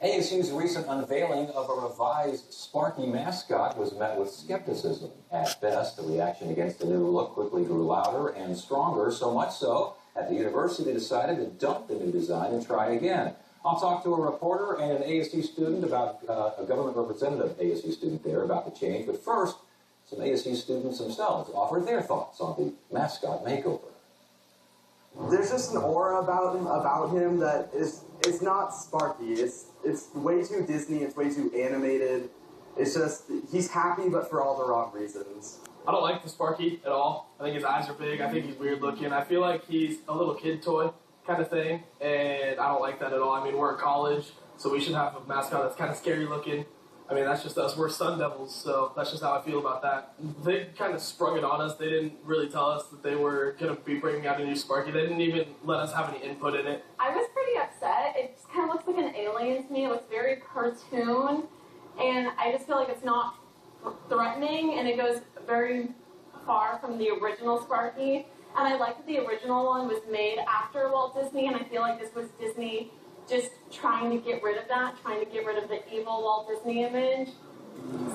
ASU's recent unveiling of a revised Sparky mascot was met with skepticism. At best, the reaction against the new look quickly grew louder and stronger, so much so that the university decided to dump the new design and try again. I'll talk to a reporter and an ASU student about, a government representative ASU student there about the change. But first, some ASU students themselves offered their thoughts on the mascot makeover. There's just an aura about him that it's not Sparky. It's way too Disney. It's way too animated. It's just he's happy, but for all the wrong reasons. I don't like the Sparky at all. I think his eyes are big. I think he's weird looking. I feel like he's a little kid toy kind of thing, and I don't like that at all. I mean, we're in college, so we should have a mascot that's kind of scary looking. I mean, that's just us. We're Sun Devils, so that's just how I feel about that. They kind of sprung it on us. They didn't really tell us that they were going to be bringing out a new Sparky. They didn't even let us have any input in it. I was pretty upset. It just kind of looks like an alien to me. It looks very cartoon, and I just feel like it's not threatening, and it goes very far from the original Sparky. And I like that the original one was made after Walt Disney, and I feel like this was Disney just trying to get rid of that, trying to get rid of the evil Walt Disney image.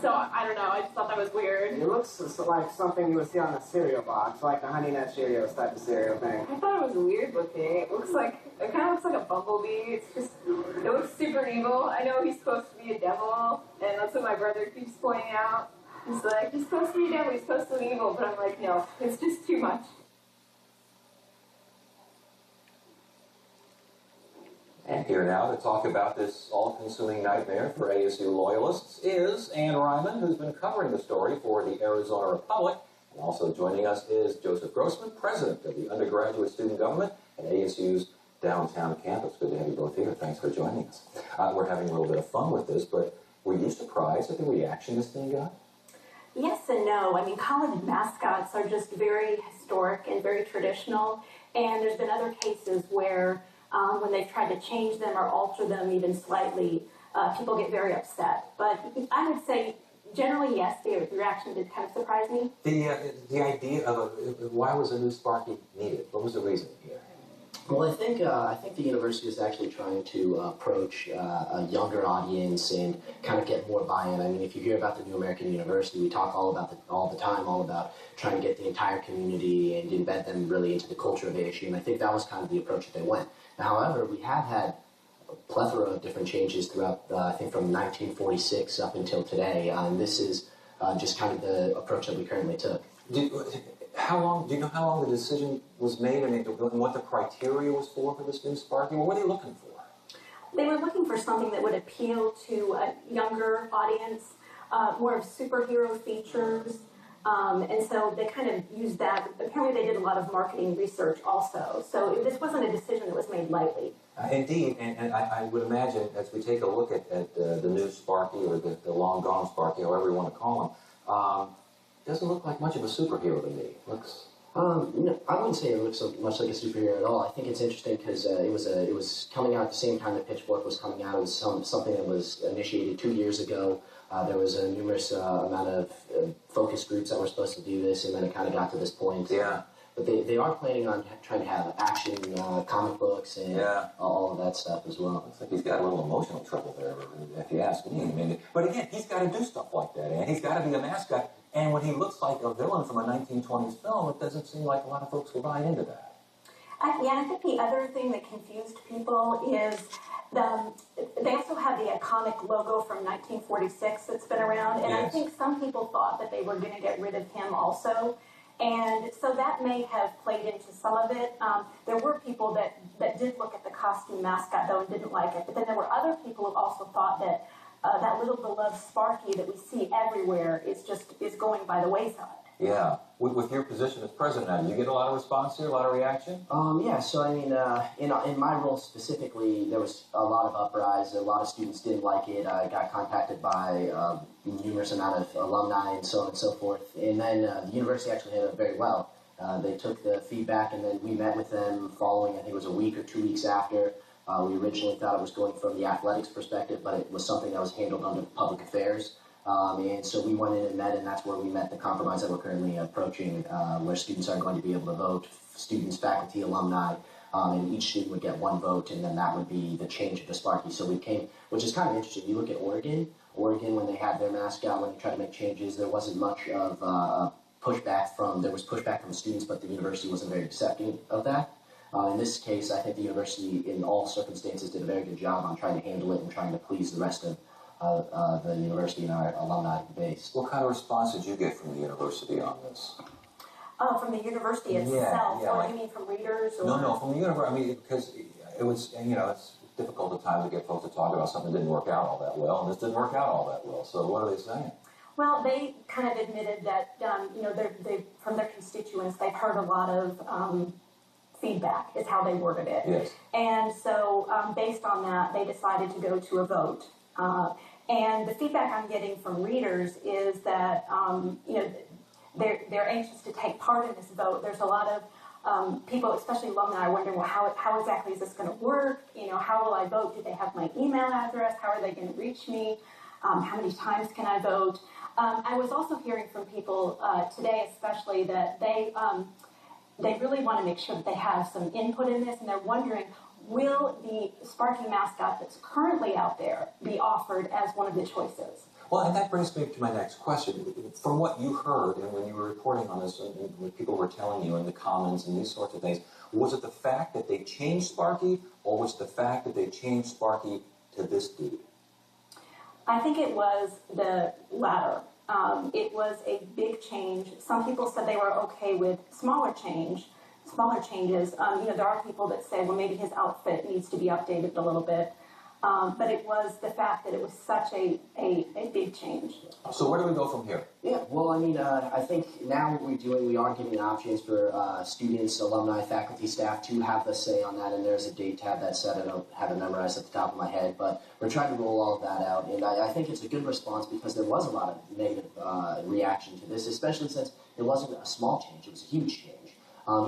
So, I don't know, I just thought that was weird. It looks like something you would see on a cereal box, like the Honey Nut Cheerios type of cereal thing. I thought it was weird looking. It kind of looks like a bumblebee. It looks super evil. I know he's supposed to be a devil, and that's what my brother keeps pointing out. He's like, he's supposed to be a devil, he's supposed to be evil, but I'm like, no, it's just too much. And here now to talk about this all-consuming nightmare for ASU loyalists is Ann Ryman, who's been covering the story for the Arizona Republic. And also joining us is Joseph Grossman, president of the undergraduate student government at ASU's downtown campus. Good to have you both here. Thanks for joining us. We're having a little bit of fun with this, but were you surprised at the reaction this thing got? Yes and no. I mean, college mascots are just very historic and very traditional, and there's been other cases where when they've tried to change them or alter them even slightly, people get very upset. But I would say, generally, yes, the reaction did kind of surprise me. The idea of why was a new Sparky needed? What was the reason here? Well, I think the university is actually trying to approach a younger audience and kind of get more buy-in. I mean, if you hear about the New American University, we talk all the time about trying to get the entire community and embed them really into the culture of ASU, and I think that was kind of the approach that they went. However, we have had a plethora of different changes throughout, I think, from 1946 up until today, and this is just kind of the approach that we currently took. Do you know how long the decision was made, and what the criteria was for this new Sparky? What were they looking for? They were looking for something that would appeal to a younger audience, more of superhero features. And so they kind of used that. Apparently they did a lot of marketing research also. So this wasn't a decision that was made lightly. Indeed, and I would imagine as we take a look at the new Sparky, or the long-gone Sparky, however you want to call him, doesn't look like much of a superhero to me. Looks... No, I wouldn't say it looks so much like a superhero at all. I think it's interesting because it was coming out at the same time that Pitchfork was coming out. It was something that was initiated 2 years ago. There was a numerous amount of focus groups that were supposed to do this, and then it kind of got to this point. Yeah. But they are planning on trying to have action, comic books, and all of that stuff as well. Looks like he's got a little emotional trouble there, if you ask me. I mean, but again, he's got to do stuff like that, and he's got to be a mascot. And when he looks like a villain from a 1920s film, it doesn't seem like a lot of folks will buy into that. I think the other thing that confused people is they also have the iconic logo from 1946 that's been around, and I think some people thought that they were going to get rid of him also. And so that may have played into some of it. There were people that did look at the costume mascot, though, and didn't like it. But then there were other people who also thought that that little beloved Sparky that we see everywhere is going by the wayside. Yeah. With your position as president now, did you get a lot of response here, a lot of reaction? Yeah, so I mean, in my role specifically, there was a lot of uprise. A lot of students didn't like it. I got contacted by numerous amount of alumni and so on and so forth. And then the university actually handled it very well. They took the feedback, and then we met with them following, I think it was a week or 2 weeks after. We originally thought it was going from the athletics perspective, but it was something that was handled under public affairs. And so we went in and met, and that's where we met the compromise that we're currently approaching, where students are going to be able to vote, students, faculty, alumni, and each student would get one vote, and then that would be the change of the Sparky. So we came, which is kind of interesting. You look at Oregon, when they had their mascot, when they tried to make changes, there wasn't much of there was pushback from the students, but the university wasn't very accepting of that. In this case, I think the university, in all circumstances, did a very good job on trying to handle it and trying to please the rest of the university and our alumni base. What kind of response did you get from the university on this? From the university itself, or you mean from readers? Or? No, from the university. I mean, because it was, it's difficult at times to get folks to talk about something that didn't work out all that well, and this didn't work out all that well. So what are they saying? Well, they kind of admitted that, they from their constituents, they've heard a lot of feedback, is how they worded it. Yes. And so, based on that, they decided to go to a vote. And the feedback I'm getting from readers is that, they're anxious to take part in this vote. There's a lot of people, especially alumni, are wondering, well, how exactly is this going to work? How will I vote? Do they have my email address? How are they going to reach me? How many times can I vote? I was also hearing from people today, especially, that they really want to make sure that they have some input in this, and they're wondering, will the Sparky mascot that's currently out there be offered as one of the choices? Well, and that brings me to my next question. From what you heard, and when you were reporting on this, and when people were telling you in the comments and these sorts of things, was it the fact that they changed Sparky, or was it the fact that they changed Sparky to this dude? I think it was the latter. It was a big change. Some people said they were okay with smaller changes. There are people that say, well, maybe his outfit needs to be updated a little bit. But it was the fact that it was such a big change. So where do we go from here? Yeah, well, I mean, I think now what we're doing, we are giving options for students, alumni, faculty, staff to have the say on that, and there's a date tab that said, I don't have it memorized at the top of my head, but we're trying to roll all of that out, and I think it's a good response because there was a lot of negative reaction to this, especially since it wasn't a small change, it was a huge change.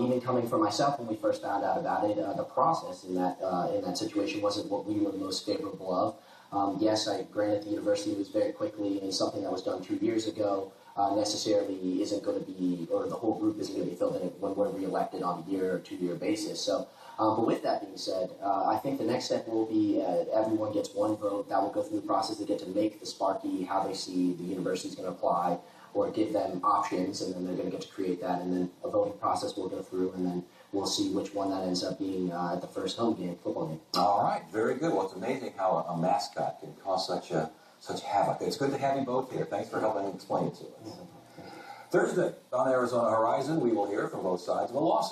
Even coming from myself when we first found out about it, the process in that situation wasn't what we were most favorable of. Yes, I granted the university was very quickly, and something that was done 2 years ago necessarily isn't going to be, or the whole group isn't going to be filled in when we're reelected on a year or 2 year basis. So, but with that being said, I think the next step will be everyone gets one vote. That will go through the process. They get to make the Sparky how they see the university is going to apply, or give them options, and then they're going to get to create that, and then a voting process will go through, and then we'll see which one that ends up being at the first home game, football game. All right, very good. Well, it's amazing how a mascot can cause such havoc. It's good to have you both here. Thanks for helping explain it to us. Thursday on Arizona Horizon, we will hear from both sides of a lawsuit.